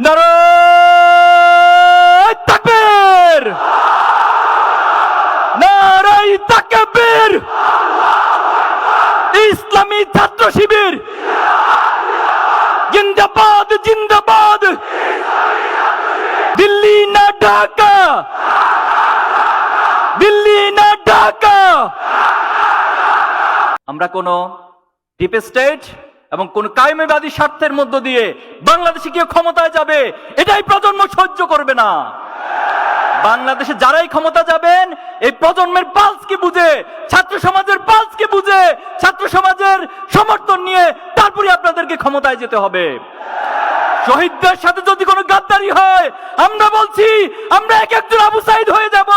নারায়ে তাকবীর, নারায়ে তাকবীর। ইসলামী ছাত্র শিবির জিন্দাবাদ, জিন্দাবাদ। দিল্লি না ঢাকা, দিল্লি না ঢাকা। আমরা কোন ডিপ স্টেট এবং কোন কায়েমবাদী স্বার্থের মধ্য দিয়ে বাংলাদেশে গিয়ে ক্ষমতায় যাবে, এটাই প্রজন্ম সহ্য করবে না। বাংলাদেশে যারাই ক্ষমতা যাবেন, এই প্রজন্মের পালসকে বুঝে, ছাত্র সমাজের পালসকে বুঝে, ছাত্র সমাজের সমর্থন নিয়ে তারপরে আপনাদেরকে ক্ষমতায় যেতে হবে। শহীদদের সাথে যদি কোনো গাদ্দারি হয়, আমরা বলছি আমরা এক একজন আবু সাইদ হয়ে যাব,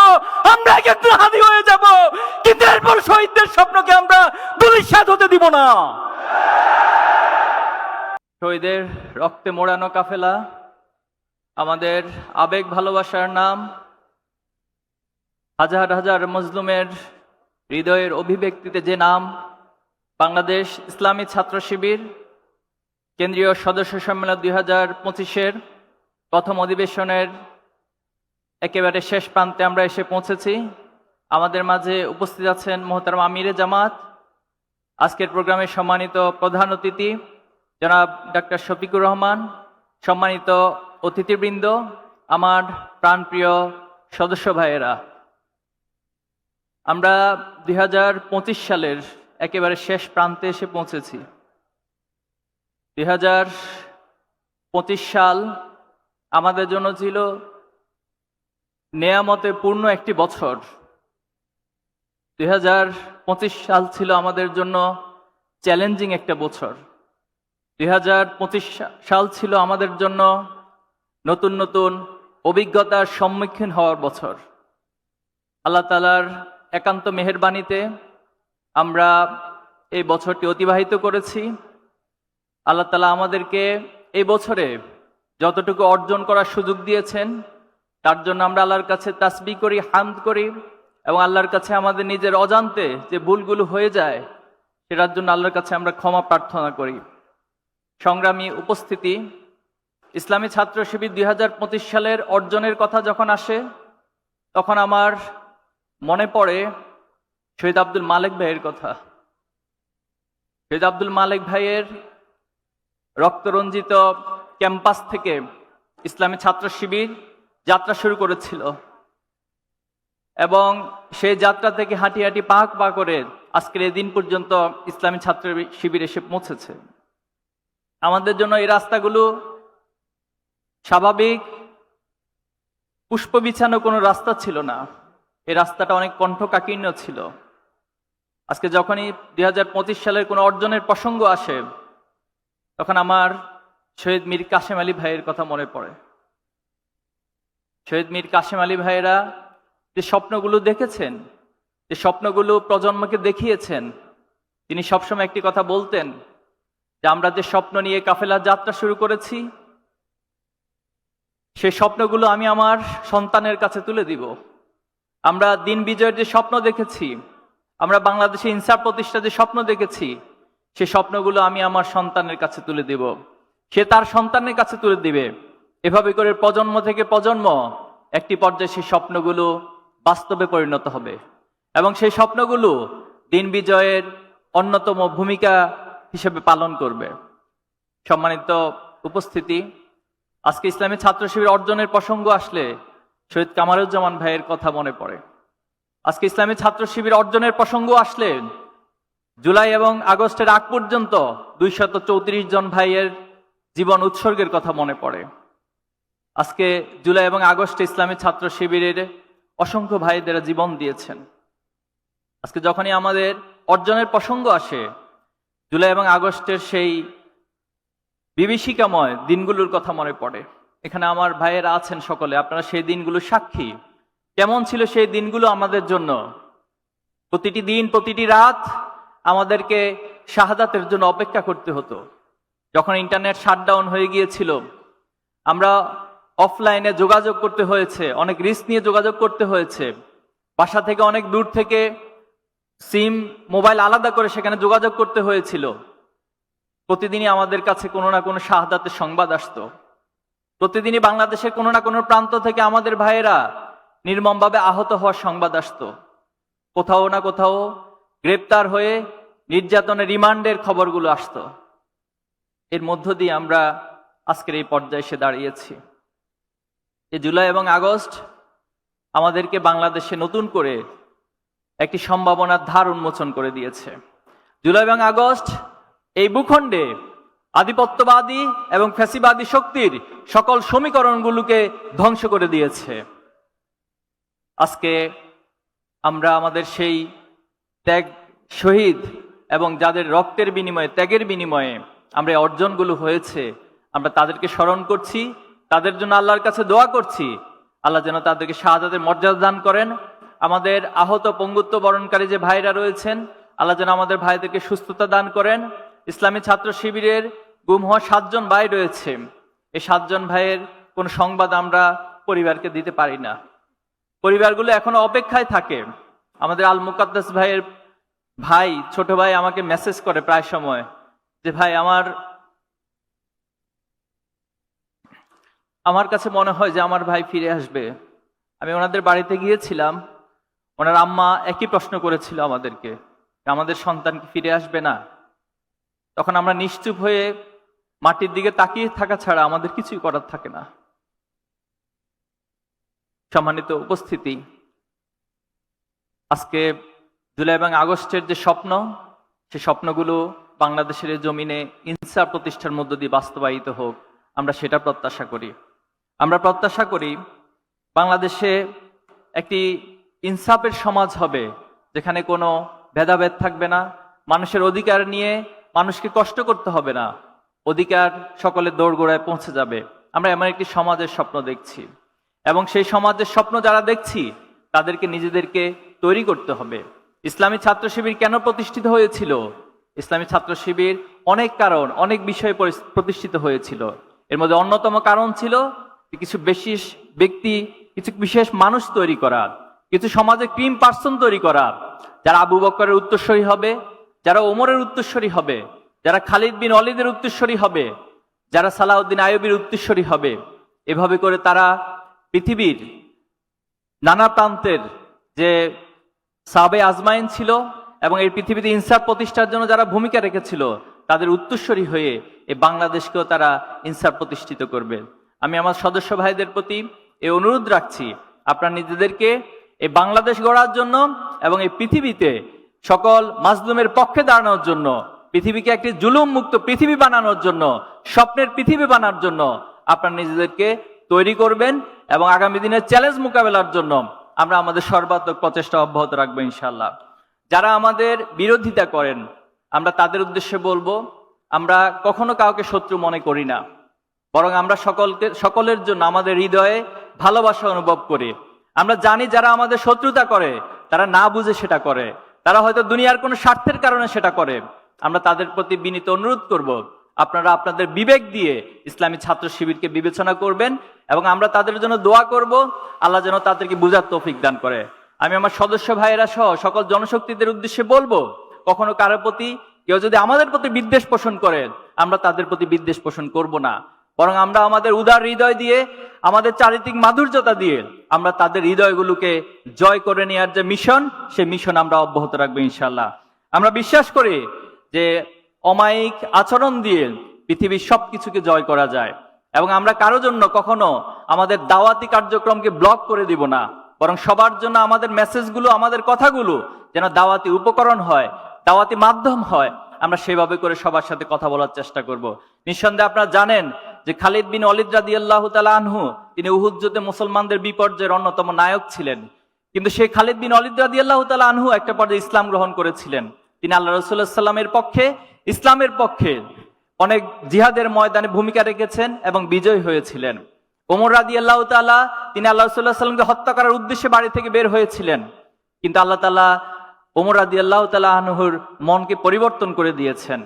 আমরা এক একজন হাদি হয়ে যাব, কিন্তু এরপর শহীদদের স্বপ্নকে আমরা ধূলিসাৎ হতে দিব না। শহীদের রক্তে মোড়ানো কাফেলা, আমাদের আবেগ ভালোবাসার নাম, হাজার হাজার মজলুমের হৃদয়ের অভিব্যক্তিতে যে নাম, বাংলাদেশ ইসলামী ছাত্র শিবির কেন্দ্রীয় সদস্য সম্মেলন 2025-এর প্রথম অধিবেশনের একেবারে শেষ প্রান্তে আমরা এসে পৌঁছেছি। আমাদের মাঝে উপস্থিত আছেন মোহতারাম আমিরে জামাত, আজকের প্রোগ্রামের সম্মানিত প্রধান অতিথি জনাব ডাক্তার শফিকুর রহমান, সম্মানিত অতিথিবৃন্দ, আমার প্রাণপ্রিয় সদস্য ভাইয়েরা। আমরা 2025 সালের একেবারে শেষ প্রান্তে এসে পৌঁছেছি। 2025 সাল আমাদের জন্য ছিল নেয়ামতে পূর্ণ একটি বছর। 2025 সাল ছিল আমাদের জন্য চ্যালেঞ্জিং একটা বছর। 2025 সাল ছিল আমাদের জন্য নতুন নতুন অভিজ্ঞতার সম্মুখীন হওয়ার বছর। আল্লাহ তাআলার একান্ত মেহেরবানিতে আমরা এই বছরটি অতিবাহিত করেছি। আল্লাহ তাআলা আমাদেরকে এই বছরে যতটুকু অর্জন করার সুযোগ দিয়েছেন, তার জন্য আমরা আল্লাহর কাছে তাসবিহ করি, হামদ করি, এবং আল্লাহর কাছে আমাদের নিজের অজান্তে যে ভুলগুলো হয়ে যায় সেটার জন্য আল্লাহর কাছে আমরা ক্ষমা প্রার্থনা করি। সংগ্রামী উপস্থিতি, ইসলামী ছাত্র শিবির 2025 সালের অর্জনের কথা যখন আসে, তখন আমার মনে পড়ে শহীদ আব্দুল মালেক ভাইয়ের কথা। শহীদ আব্দুল মালেক ভাইয়ের রক্তরঞ্জিত ক্যাম্পাস থেকে ইসলামী ছাত্র শিবির যাত্রা শুরু করেছিল, এবং সেই যাত্রা থেকে হাঁটি হাঁটি পাক পা করে আজকের এই দিন পর্যন্ত ইসলামী ছাত্র শিবির এসে পৌঁছেছে। আমাদের জন্য এই রাস্তাগুলো স্বাভাবিক পুষ্প বিছানো কোনো রাস্তা ছিল না, এই রাস্তাটা অনেক কণ্ঠকাকীর্ণ ছিল। আজকে যখনই 2025 সালের কোনো অর্জনের প্রসঙ্গ আসে, তখন আমার শহীদ মীর কাসেম আলী ভাইয়ের কথা মনে পড়ে। শহীদ মীর কাসেম আলী ভাইয়েরা যে স্বপ্নগুলো দেখেছেন, যে স্বপ্নগুলো প্রজন্মকে দেখিয়েছেন, তিনি সবসময় একটি কথা বলতেন যে আমরা যে স্বপ্ন নিয়ে কাফেলা যাত্রা শুরু করেছি, সেই স্বপ্নগুলো আমি আমার সন্তানের কাছে তুলে দিব। আমরা দিন বিজয়ের যে স্বপ্ন দেখেছি, আমরা বাংলাদেশে ইনসাফ প্রতিষ্ঠার যে স্বপ্ন দেখেছি, সেই স্বপ্নগুলো আমি আমার সন্তানের কাছে তুলে দিব, সে তার সন্তানের কাছে তুলে দিবে। এভাবে করে প্রজন্ম থেকে প্রজন্ম একটি পর্যায়ে সেই স্বপ্নগুলো বাস্তবে পরিণত হবে, এবং সেই স্বপ্নগুলো দিন বিজয়ের অন্যতম ভূমিকা হিসেবে পালন করবে। সম্মানিত উপস্থিতি, আজকে ইসলামী ছাত্র শিবির অর্জনের প্রসঙ্গ আসলে শহীদ কামারুজ্জামান ভাইয়ের কথা মনে পড়ে। আজকে ইসলামী ছাত্র শিবির অর্জনের প্রসঙ্গ আসলে জুলাই এবং আগস্টের আগ পর্যন্ত 234 জন ভাইয়ের জীবন উৎসর্গের কথা মনে পড়ে। আজকে জুলাই এবং আগস্টে ইসলামী ছাত্র শিবিরের অসংখ্য ভাইদের জীবন দিয়েছেন। আজকে যখনই আমাদের অর্জনের প্রসঙ্গ আসে, জুলাই এবং আগস্টের সেই বিভীষিকাময় দিনগুলোর কথা মনে পড়ে। এখানে আমার ভাইয়েরা আছেন সকলে, আপনারা সেই দিনগুলো সাক্ষী। কেমন ছিল সেই দিনগুলো আমাদের জন্য? প্রতিটি দিন, প্রতিটি রাত আমাদেরকে শাহাদাতের জন্য অপেক্ষা করতে হতো। যখন ইন্টারনেট শাটডাউন হয়ে গিয়েছিল, আমরা অফলাইনে যোগাযোগ করতে হয়েছে, অনেক রিস্ক নিয়ে যোগাযোগ করতে হয়েছে। বাসা থেকে অনেক দূর থেকে সিম, মোবাইল আলাদা করে সেখানে যোগাযোগ করতে হয়েছিল। প্রতিদিনই আমাদের কাছে কোনো না কোনো শাহাদাতের সংবাদ আসতো। প্রতিদিনই বাংলাদেশের কোনো না কোনো প্রান্ত থেকে আমাদের ভাইয়েরা নির্মমভাবে আহত হওয়ার সংবাদ আসতো। কোথাও না কোথাও গ্রেপ্তার হয়ে নির্যাতনের রিমান্ডের খবরগুলো আসতো। এর মধ্য দিয়ে আমরা আজকের এই পর্যায়ে এসে দাঁড়িয়েছি। এই জুলাই এবং আগস্ট আমাদেরকে বাংলাদেশে নতুন করে একটি সম্ভাবনার ধার উন্মোচন করে দিয়েছে। জুলাই এবং আগস্ট এই ভূখণ্ডে আধিপত্যবাদী এবং ফ্যাসিবাদী শক্তির সকল সমীকরণগুলোকে ধ্বংস করে দিয়েছে। আজকে আমরা আমাদের সেই ত্যাগ, শহীদ এবং যাদের রক্তের বিনিময়ে, ত্যাগের বিনিময়ে আমরা এই অর্জনগুলো হয়েছে, আমরা তাদেরকে স্মরণ করছি, তাদের জন্য আল্লাহর কাছে দোয়া করছি। আল্লাহ যেন তাদেরকে শাহাদাতের মর্যাদা দান করেন। আমাদের আহত পঙ্গুত্ব বরণকারী যে ভাইরা রয়েছেন, আল্লাহ যেন আমাদের ভাইদেরকে সুস্থতা দান করেন। ইসলামী ছাত্র শিবিরের গুম হওয়া 7 জন ভাই রয়েছে। এই 7 জন ভাইয়ের কোন সংবাদ আমরা পরিবারকে দিতে পারি না। পরিবারগুলো এখনো অপেক্ষায় থাকে। আমাদের আল মুকাদ্দাস ভাইয়ের ভাই, ছোট ভাই আমাকে মেসেজ করে প্রায় সময় যে ভাই আমার কাছে মনে হয় যে আমার ভাই ফিরে আসবে। আমি ওনাদের বাড়িতে গিয়েছিলাম, ওনার আম্মা একই প্রশ্ন করেছিল আমাদেরকে, আমাদের সন্তান কি ফিরে আসবে না? তখন আমরা নিশ্চুপ হয়ে মাটির দিকে তাকিয়ে থাকা ছাড়া আমাদের কিছুই করার থাকে না। সম্মানিত উপস্থিতি, আজকে জুলাই এবং আগস্টের যে স্বপ্ন, সে স্বপ্নগুলো বাংলাদেশের জমিনে ইনসাফ প্রতিষ্ঠার মধ্য দিয়ে বাস্তবায়িত হোক, আমরা সেটা প্রত্যাশা করি। আমরা প্রত্যাশা করি বাংলাদেশে একটি ইনসাফের সমাজ হবে, যেখানে কোনো ভেদাভেদ থাকবে না। মানুষের অধিকার নিয়ে মানুষকে কষ্ট করতে হবে না, অধিকার সকলের দোরগোড়ায় পৌঁছে যাবে। আমরা এমন একটি সমাজের স্বপ্ন দেখছি, এবং সেই সমাজের স্বপ্ন যারা দেখছি তাদেরকে নিজেদেরকে তৈরি করতে হবে। ইসলামী ছাত্র শিবির কেন প্রতিষ্ঠিত হয়েছিল? ইসলামী ছাত্র শিবির অনেক কারণ, অনেক বিষয়ে প্রতিষ্ঠিত হয়েছিল। এর মধ্যে অন্যতম কারণ ছিল কিছু বিশেষ ব্যক্তি, কিছু বিশেষ মানুষ তৈরি করা, কিছু সমাজে ক্রিম পার্সন তৈরি করা, যারা আবু বকরের উত্তরসূরি হবে, যারা ওমরের উত্তরসূরি হবে, যারা খালিদ বিন ওয়ালিদের উত্তরসূরি হবে, যারা সালাউদ্দিন আইয়ুবীর উত্তরসূরি হবে। এভাবে করে তারা পৃথিবীর নানা প্রান্তের যে সাহাবে আজমাইন ছিল এবং এই পৃথিবীতে ইনসাফ প্রতিষ্ঠার জন্য যারা ভূমিকা রেখেছিল, তাদের উত্তরসূরি হয়ে এই বাংলাদেশকেও তারা ইনসাফ প্রতিষ্ঠিত করবে। আমি আমার সদস্য ভাইদের প্রতি এই অনুরোধ রাখছি, আপনারা নিজেদেরকে এই বাংলাদেশ গড়ার জন্য এবং এই পৃথিবীতে সকল মাজলুমের পক্ষে দাঁড়ানোর জন্য, পৃথিবীকে একটি জুলুম মুক্ত পৃথিবী বানানোর জন্য, স্বপ্নের পৃথিবী বানানোর জন্য আপনারা নিজেদেরকে তৈরি করবেন, এবং আগামী দিনের চ্যালেঞ্জ মোকাবেলার জন্য আমরা আমাদের সর্বাত্মক প্রচেষ্টা অব্যাহত রাখবো ইনশাআল্লাহ। যারা আমাদের বিরোধিতা করেন, আমরা তাদের উদ্দেশ্যে বলবো, আমরা কখনো কাউকে শত্রু মনে করি না, বরং আমরা সকলের জন্য আমাদের হৃদয়ে ভালোবাসা অনুভব করি। আমরা জানি যারা আমাদের শত্রুতা করে তারা না বুঝে সেটা করে, তারা হয়তো দুনিয়ার কোনো স্বার্থের কারণে সেটা করে। আমরা তাদের প্রতি বিনীত অনুরোধ করব, আপনারা আপনাদের বিবেক দিয়ে ইসলামী ছাত্র শিবিরকে বিবেচনা করবেন, এবং আমরা তাদের জন্য দোয়া করব, আল্লাহ যেন তাদেরকে বুঝার তৌফিক দান করে। আমি আমার সদস্য ভাইয়েরা সহ সকল জনশক্তিদের উদ্দেশ্যে বলবো, কখনো কারোর প্রতি কেউ যদি আমাদের প্রতি বিদ্বেষ পোষণ করে, আমরা তাদের প্রতি বিদ্বেষ পোষণ করব না, বরং আমরা আমাদের উদার হৃদয় দিয়ে, আমাদের চারিত্রিক মাধুর্যতা দিয়ে আমরা তাদের হৃদয়গুলোকে জয় করে নেওয়ার যে মিশন, সেই মিশন আমরা অব্যাহত রাখবো ইনশাআল্লাহ। আমরা বিশ্বাস করি যে অমায়িক আচরণ দিয়ে পৃথিবীর সবকিছুকে জয় করা যায়, এবং আমরা কারো জন্য কখনো আমাদের দাওয়াতি কার্যক্রমকে ব্লক করে দিব না, বরং সবার জন্য আমাদের মেসেজগুলো, আমাদের কথাগুলো যেন দাওয়াতি উপকরণ হয়, দাওয়াতি মাধ্যম হয়। আমরা সেভাবে করে সবার সাথে কথা বলার চেষ্টা করব। নিঃসন্দেহে আপনারা জানেন যে খালিদ বিন ওয়ালিদ রাদিয়াল্লাহু তাআলা আনহু, তিনি উহুদ যুদ্ধে মুসলমানদের বিপর্যয়ের অন্যতম নায়ক ছিলেন। কিন্তু সেই খালিদ বিন ওয়ালিদ রাদিয়াল্লাহু তাআলা আনহু একটা পর্যায়ে ইসলাম গ্রহণ করেছিলেন। তিনি আল্লাহ রাসূলুল্লাহ সাল্লাল্লাহু আলাইহি ওয়াসাল্লামের পক্ষে, ইসলামের পক্ষে অনেক জিহাদের ময়দানে ভূমিকা রেখেছেন এবং বিজয় হয়েছিলেন। ওমর রাদিয়াল্লাহু তাআলা, তিনি আল্লাহ রাসূলুল্লাহ সাল্লাল্লাহু আলাইহি ওয়াসাল্লামকে হত্যা করার উদ্দেশ্যে বাড়ি থেকে বের হয়েছিলেন, কিন্তু আল্লাহ তাআলা ওমর রাদিয়াল্লাহু তাআলা আনহুর মনকে পরিবর্তন করে দিয়েছেন।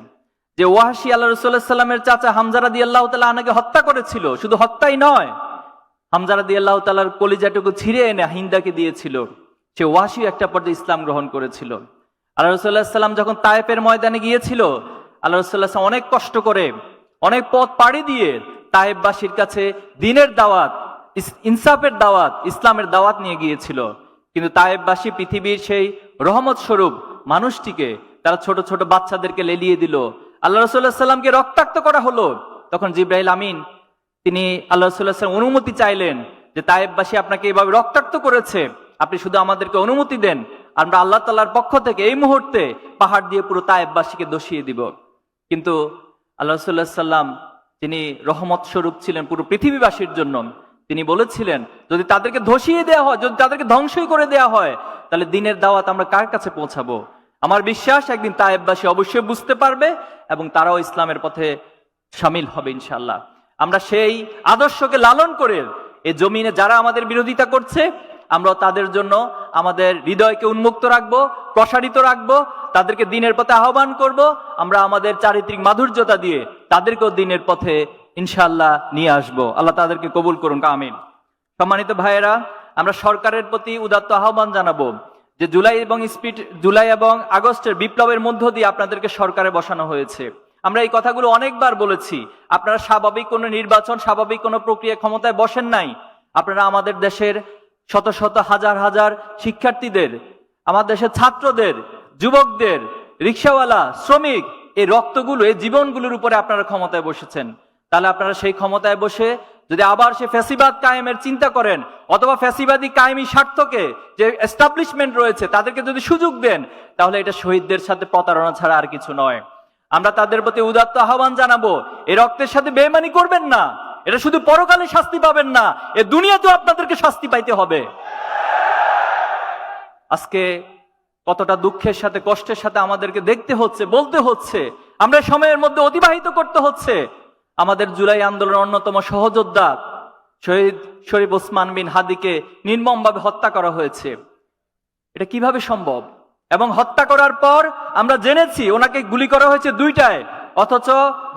যে ওয়াহশী আল্লাহ রাসূলুল্লাহ সাল্লাল্লাহু আলাইহি ওয়াসাল্লামের চাচা হামজা রাদিয়াল্লাহু তাআলা আনহুকে হত্যা করেছিল, শুধু হত্যাই নয়, হামজা রাদিয়াল্লাহু তাআলার কলিজাটুকু ছিঁড়ে এনে হিন্দাকে দিয়েছিল। সে ওয়াহশী একটা পর্যায়ে ইসলাম গ্রহণ করেছিল। আল্লাহ রাসূলুল্লাহ সাল্লাল্লাহু আলাইহি ওয়াসাল্লাম যখন তায়েফের ময়দানে গিয়েছিল, আল্লাহ রাসূলুল্লাহ সাল্লাল্লাহু আলাইহি ওয়াসাল্লাম অনেক কষ্ট করে অনেক পথ পাড়ি দিয়ে তায়েববাসীর কাছে দ্বীনের দাওয়াত, ইনসাফের দাওয়াত, ইসলামের দাওয়াত নিয়ে গিয়েছিল। কিন্তু তায়েববাসী পৃথিবীর সেই রহমত স্বরূপ মানুষটিকে তারা ছোট ছোট বাচ্চাদেরকে লেলিয়ে দিল। আল্লাহ রাসূলুল্লাহ সাল্লামকে রক্তাক্ত করা হলো। তখন জিবরাইল আমিন তিনি আল্লাহ রাসূলুল্লাহ সাল্লাম অনুমতি চাইলেন যে তায়েববাসী আপনাকে এভাবে রক্তাক্ত করেছে, আপনি শুধু আমাদেরকে অনুমতি দেন, আমরা আল্লাহ তাআলার পক্ষ থেকে এই মুহূর্তে পাহাড় দিয়ে পুরো তায়েববাসীকে দশিয়ে দিব। কিন্তু আল্লাহ রাসূলুল্লাহ সাল্লাম তিনি রহমত স্বরূপ ছিলেন পুরো পৃথিবীবাসীর জন্য। তিনি বলেছিলেন যদি তাদেরকে ধসিয়ে দেওয়া হয়, যদি তাদেরকে ধ্বংসই করে দেওয়া হয়, তাহলে দ্বীনের দাওয়াত আমরা কার কাছে পৌঁছাবো? আমার বিশ্বাস একদিন তায়েববাসী অবশ্যই বুঝতে পারবে এবং তারাও ইসলামের পথে শামিল হবে ইনশাআল্লাহ। আমরা সেই আদর্শকে লালন করে এই জমিনে যারা আমাদের বিরোধিতা করছে, আমরা তাদের জন্য আমাদের হৃদয়কে উন্মুক্ত রাখবো, প্রসারিত রাখবো, তাদেরকে দ্বীনের পথে আহ্বান করব। আমরা আমাদের চারিত্রিক মাধুর্যতা দিয়ে তাদেরকেও দ্বীনের পথে ইনশাআল্লাহ নিয়ে আসবো। আল্লাহ তাদেরকে কবুল করুন, আমিন। সম্মানিত ভাইয়েরা, আমরা সরকারের প্রতি উদাত্ত আহ্বান জানাবো যে জুলাই এবং আগস্টের বিপ্লবের মধ্য দিয়ে আপনাদেরকে সরকারে বসানো হয়েছে। আমরা এই কথাগুলো অনেকবার বলেছি। আপনারা স্বাভাবিক কোনো নির্বাচন, স্বাভাবিক কোনো প্রক্রিয়া ক্ষমতায় বসেন নাই। আপনারা আমাদের দেশের শত শত হাজার হাজার শিক্ষার্থীদের, আমাদের দেশের ছাত্রদের, যুবকদের, রিক্সাওয়ালা, শ্রমিক, এই রক্তগুলো, এই জীবনগুলোর উপরে আপনারা ক্ষমতায় বসেছেন। তাহলে আপনারা সেই ক্ষমতায় বসে যদি আবার সে ফ্যাসিবাদ কায়েমের চিন্তা করেন, অথবা ফ্যাসিবাদী কায়েমি স্বার্থকে যে এস্টাবলিশমেন্ট রয়েছে তাদেরকে যদি সুযোগ দেন, তাহলে এটা শহীদদের সাথে প্রতারণা ছাড়া আর কিছু নয়। আমরা তাদের প্রতি উদাত্ত আহ্বান জানাবো, এই রক্তের সাথে বেইমানি করবেন না। এটা শুধু পরকালে শাস্তি পাবেন না, এ দুনিয়াতেও আপনাদেরকে শাস্তি পাইতে হবে। আজকে কতটা দুঃখের সাথে, কষ্টের সাথে আমাদেরকে দেখতে হচ্ছে, বলতে হচ্ছে, আমরা সময়ের মধ্যে অতিবাহিত করতে হচ্ছে। আমাদের জুলাই আন্দোলনের অন্যতম সহযোদ্ধা শহীদ শরীফ ওসমান বিন হাদিকে নির্মমভাবে হত্যা করা হয়েছে। এটা কিভাবে সম্ভব? এবং হত্যা করার পর আমরা জেনেছি ওনাকে গুলি করা হয়েছে 2টায়, অথচ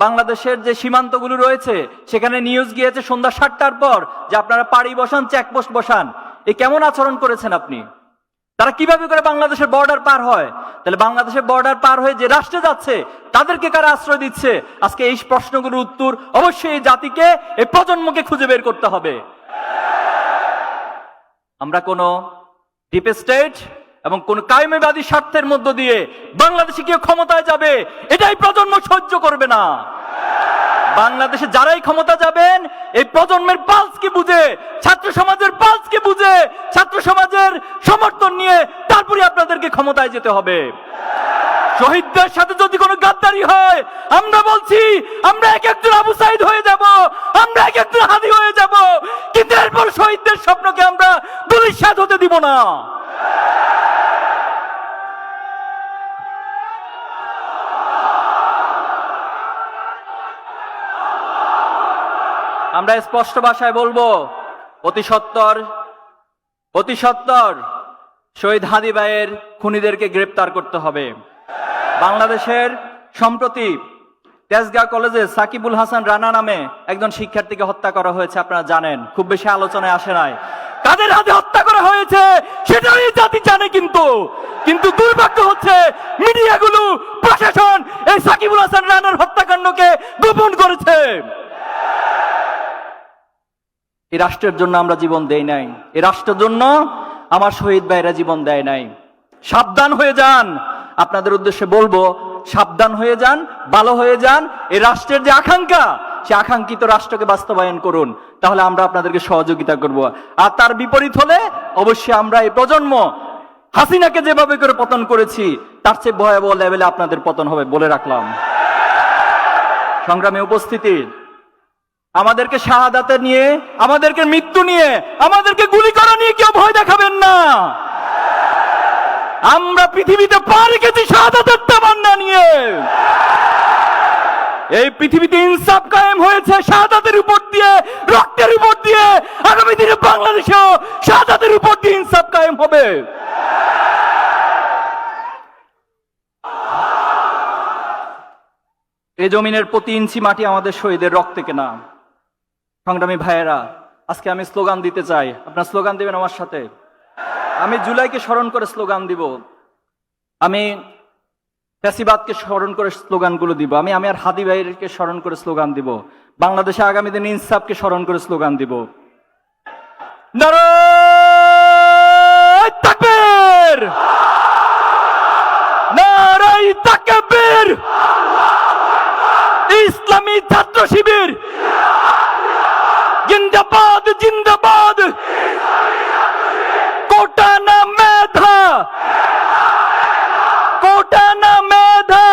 বাংলাদেশের যে সীমান্তগুলো রয়েছে সেখানে নিউজ গিয়েছে সন্ধ্যা 7টার পর যে আপনারা পাড়ি বসান, চেকপোস্ট বসান। এ কেমন আচরণ করেছেন আপনি? তারা কিভাবে করে বাংলাদেশের বর্ডার পার হয়? তাহলে বাংলাদেশের বর্ডার পার হয়ে যে রাষ্ট্রে যাচ্ছে তাদেরকে কারা আশ্রয় দিচ্ছে? আজকে এই প্রশ্নগুলোর উত্তর অবশ্যই এই জাতিকে, এই প্রজন্মকে খুঁজে বের করতে হবে। আমরা কোন ডিপ স্টেট এবং কোন কায়েমিবাদী স্বার্থের মধ্য দিয়ে বাংলাদেশে কেউ ক্ষমতায় যাবে, এটাই প্রজন্ম সহ্য করবে না। বাংলাদেশে যারাই ক্ষমতা যাবেন, এই প্রজন্মের পালসকে বুঝে, ছাত্র সমাজের পালসকে বুঝে, ছাত্র সমাজের সমর্থন নিয়ে তারপরে আপনাদেরকে ক্ষমতায় যেতে হবে। শহীদদের সাথে যদি কোনো গাদ্দারি হয়, আমরা বলছি আমরা এক একজন আবু সাইদ হয়ে যাব, আমরা এক একজন হাদি হয়ে যাব, কিন্তু এরপর শহীদদের স্বপ্নকে আমরা ধূলিসাৎ হতে দিব না। আমরা স্পষ্ট ভাষায় বলবো, অতি সত্বর শহীদ হাদি ভাইয়ের খুনিদেরকে গ্রেপ্তার করতে হবে। বাংলাদেশের সম্প্রতি তেজগাঁও কলেজে সাকিবুল হাসান রানা নামে একজন শিক্ষার্থীকে হত্যা করা হয়েছে, আপনারা জানেন, খুব বেশি আলোচনায় আসে নাই। কাদের হাতে হত্যা করা হয়েছে সেটাও এই জাতি জানে, কিন্তু দুর্ভাগ্য হচ্ছে মিডিয়াগুলো, প্রশাসন এই সাকিবুল হাসান রানার হত্যাকাণ্ডকে গোপন করেছে। এই রাষ্ট্রের জন্য আমরা জীবন দেই নাই, এই রাষ্ট্রের জন্য আমার শহীদ ভাইরা জীবন দেয় নাই। সাবধান হয়ে যান, আপনাদের উদ্দেশ্যে বলবো, সাবধান হয়ে যান, ভালো হয়ে যান। এই রাষ্ট্রের যে আকাঙ্ক্ষা, সে আকাঙ্ক্ষিত রাষ্ট্রকে বাস্তবায়ন করুন, তাহলে আমরা আপনাদেরকে সহযোগিতা করব। আর তার বিপরীত হলে অবশ্যই আমরা এই প্রজন্ম হাসিনাকে যেভাবে করে পতন করেছি তার চেয়ে ভয়াবহ লেভেলে আপনাদের পতন হবে বলে রাখলাম। সংগ্রামে উপস্থিতি, আমাদেরকে শাহাদাতে নিয়ে, আমাদেরকে মৃত্যু নিয়ে, আমাদেরকে গুলি করা নিয়ে কেউ ভয় দেখাবেন না। আমরা পৃথিবীতে পা রেখেছি শাহাদাতের তামান্না নিয়ে। এই পৃথিবীতে ইনসাফ কায়েম হয়েছে শাহাদাতের উপর দিয়ে, রক্তের উপর দিয়ে। আগামী দিনে বাংলাদেশেও শাহাদাতের উপর দিয়ে ইনসাফ কায়েম হবে। এই জমিনের প্রতি ইঞ্চি মাটি আমাদের শহীদের রক্তে কেনা। সংগ্রামী ভাইয়েরা, আজকে আমি স্লোগান দিতে চাই, আপনারা স্লোগান দিবেন আমার সাথে। আমি জুলাইকে স্মরণ করে স্লোগান দিব। আমি ফ্যাসিবাদকে স্মরণ করে স্লোগানগুলো দিব, আমি আর হাদি ভাইকে স্মরণ করে স্লোগান দিব, বাংলাদেশে আগামী দিনে ইনসাফকে স্মরণ করে স্লোগান দিব। নারায়ে তাকবীর, নারায়ে তাকবীর, ইসলামী ছাত্র শিবির জিন্দাবাদ, জিন্দাবাদ। কোটা না মেধা, কোটা না মেধা,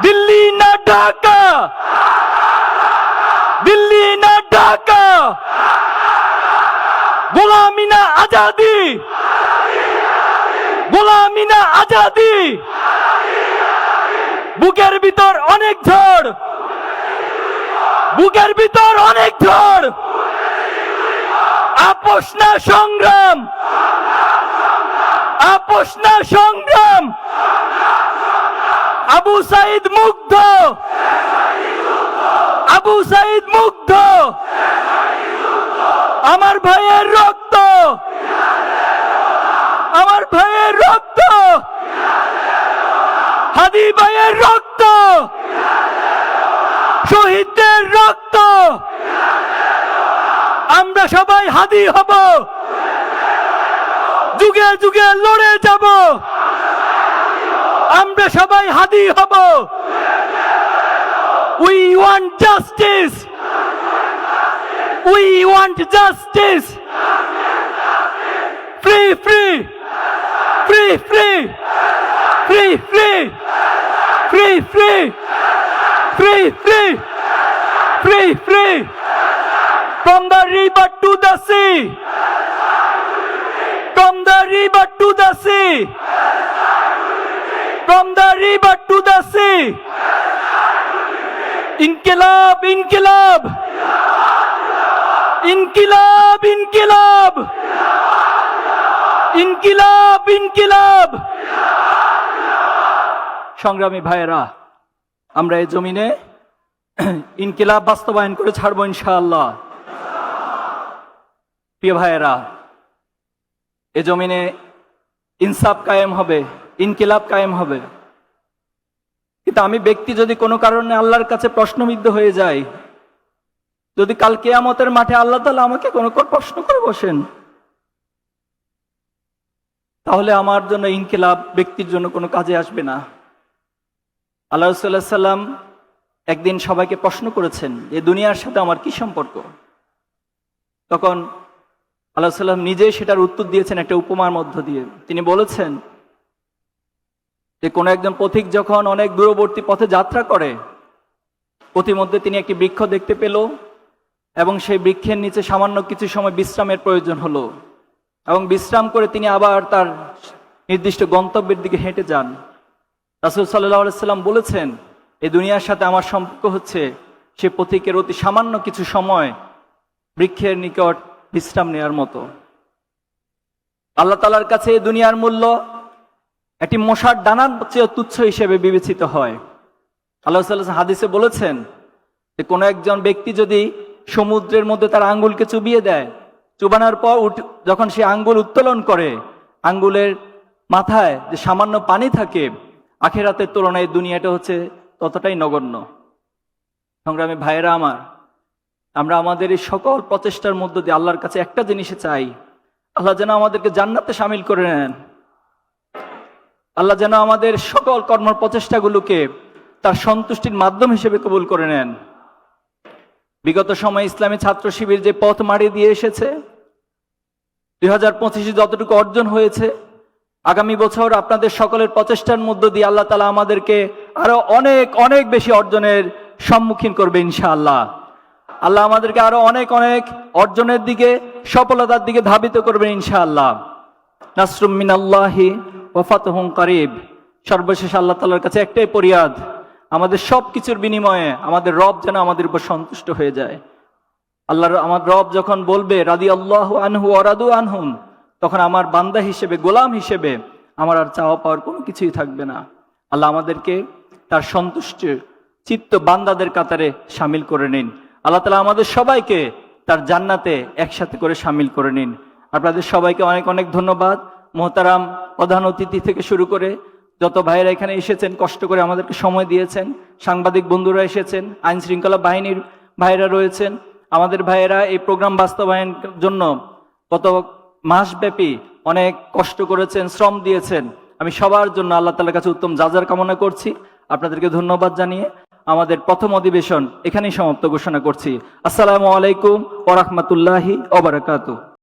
দিল্লি না ঢাকা, দিল্লি না ঢাকা, গোলামি না আজাদি, গোলামি না আজাদি। বুকের ভিতর অনেক ঝড়, বুকের ভিতর অনেক ঝড়, আপোষ না সংগ্রাম, আপোষ না সংগ্রাম। আবু সাইদ মুগ্ধ, আবু সাইদ মুগ্ধ, আমার ভাইয়ের রক্ত, আমার ভাইয়ের রক্ত, হাদি ভাইয়ের রক্ত, শহীদদের রক্ত। আমরা সবাই হাদি হব, যুগে যুগে লড়ে যাব। আমরা সবাই হাদি হব। We want justice, we want justice, free free, free free, free free, free free, free free, free free, from the river to the sea, from the river to the sea, from the river to the sea. ইনকিলাব, ইনকিলাব, ইনকিলাব, ইনকিলাব, ইনকিলাব, ইনকিলাব। সংগ্রামী ভাইয়েরা, আমরা এই জমিনে ইনকিলাব বাস্তবায়ন করে ছাড়বো ইনশাআল্লাহ। প্রিয় ভাইয়েরা, এ জমিনে ইনসাফ কায়েম হবে, ইনকিলাব কায়েম হবে। কিন্তু আমি ব্যক্তি যদি কোনো কারণে আল্লাহর কাছে প্রশ্নবিদ্ধ হয়ে যাই, যদি কাল কিয়ামতের মাঠে আল্লাহ তাআলা আমাকে কোনো প্রশ্ন করে বসেন, তাহলে আমার জন্য ইনকিলাব ব্যক্তির জন্য কোনো কাজে আসবে না। আল্লাহ রাসূল সাল্লাল্লাহু আলাইহি ওয়াসাল্লাম একদিন সবাইকে প্রশ্ন করেছেন যে দুনিয়ার সাথে আমার কি সম্পর্ক। তখন আল্লাহ সাল্লাম নিজে সেটার উত্তর দিয়েছেন একটা উপমার মধ্য দিয়ে। তিনি বলেছেন যে কোনো একজন পথিক যখন অনেক দূরবর্তী পথে যাত্রা করে, পথিমধ্যে তিনি একটি বৃক্ষ দেখতে পেল এবং সেই বৃক্ষের নিচে সামান্য কিছু সময় বিশ্রামের প্রয়োজন হলো এবং বিশ্রাম করে তিনি আবার তার নির্দিষ্ট গন্তব্যের দিকে হেঁটে যান। রাসূল সাল্লাল্লাহু আলাইহি ওয়াসাল্লাম বলেছেন, এই দুনিয়ার সাথে আমার সম্পর্ক হচ্ছে সে পথিকের অতি সামান্য কিছু সময় বৃক্ষের নিকট বিশ্রাম নেওয়ার মতো। আল্লাহ তাআলার কাছে এই দুনিয়ার মূল্য একটি মশার ডানার চেয়ে তুচ্ছ হিসেবে বিবেচিত হয়। আল্লাহ সাল্লাল্লাহু আলাইহি ওয়াসাল্লাম হাদিসে বলেছেন যে কোনো একজন ব্যক্তি যদি সমুদ্রের মধ্যে তার আঙ্গুলকে চুবিয়ে দেয়, চুবানোর পর যখন সে আঙ্গুল উত্তোলন করে, আঙ্গুলের মাথায় যে সামান্য পানি থাকে, আখিরাতের তুলনায় দুনিয়াটা হচ্ছে ততটাই নগণ্য। সংগ্রামী ভাইয়েরা আমার, আমরা আমাদের এই সকল প্রচেষ্টার মধ্য দিয়ে আল্লাহর কাছে একটা জিনিসে চাই, আল্লাহ যেন আমাদেরকে জান্নাতে শামিল করে নেন। আল্লাহ যেন আমাদের সকল কর্ম প্রচেষ্টাগুলোকে তার সন্তুষ্টির মাধ্যম হিসেবে কবুল করে নেন। বিগত সময়ে ইসলামী ছাত্র শিবির যে পথ মাড়ি দিয়ে এসেছে, 2025 যতটুকু অর্জন হয়েছে, আগামী বছর আপনাদের সকলের প্রচেষ্টার মধ্য দিয়ে আল্লাহ তাআলা আমাদেরকে আরো অনেক অনেক বেশি অর্জনের সম্মুখীন করবে ইনশাআল্লাহ। আল্লাহ আমাদেরকে আরো অনেক অনেক অর্জনের দিকে, সফলতার দিকে ধাবিত করবেন ইনশাআল্লাহ। নাসরুম মিনাল্লাহি ওয়া ফাতহুন কারীব। সর্বশেষ আল্লাহ তাআলার কাছে একটাই ফরিয়াদ, আমাদের সব কিছুর বিনিময়ে আমাদের রব যেন আমাদের উপর সন্তুষ্ট হয়ে যায়। আল্লাহর আমার রব যখন বলবে রাদিয়াল্লাহু আনহু ওয়া রাদু আনহুম, তখন আমার বান্দা হিসেবে, গোলাম হিসেবে আমার আর চাওয়া পাওয়ার কোনো কিছুই থাকবে না। আল্লাহ আমাদেরকে তার সন্তুষ্ট চিত্ত বান্দাদের কাতারে শামিল করে নিন। আল্লাহ তাআলা আমাদের সবাইকে তার জান্নাতে একসাথে করে শামিল করে নিন। আপনাদের সবাইকে অনেক অনেক ধন্যবাদ। মোহতারাম প্রধান অতিথি থেকে শুরু করে যত ভাইয়েরা এখানে এসেছেন, কষ্ট করে আমাদেরকে সময় দিয়েছেন, সাংবাদিক বন্ধুরা এসেছেন, আইন শৃঙ্খলা বাহিনীর ভাইয়েরা রয়েছেন, আমাদের ভাইয়েরা এই প্রোগ্রাম বাস্তবায়নের জন্য কত মাসব্যাপী অনেক কষ্ট করেছেন, শ্রম দিয়েছেন। আমি সবার জন্য আল্লাহ তাআলার কাছে উত্তম জাযার কামনা করছি। আপনাদেরকে ধন্যবাদ জানিয়ে আমাদের প্রথম অধিবেশন এখানেই সমাপ্ত ঘোষণা করছি। আসসালামু আলাইকুম ওয়া রাহমাতুল্লাহি ওয়া বারাকাতুহু।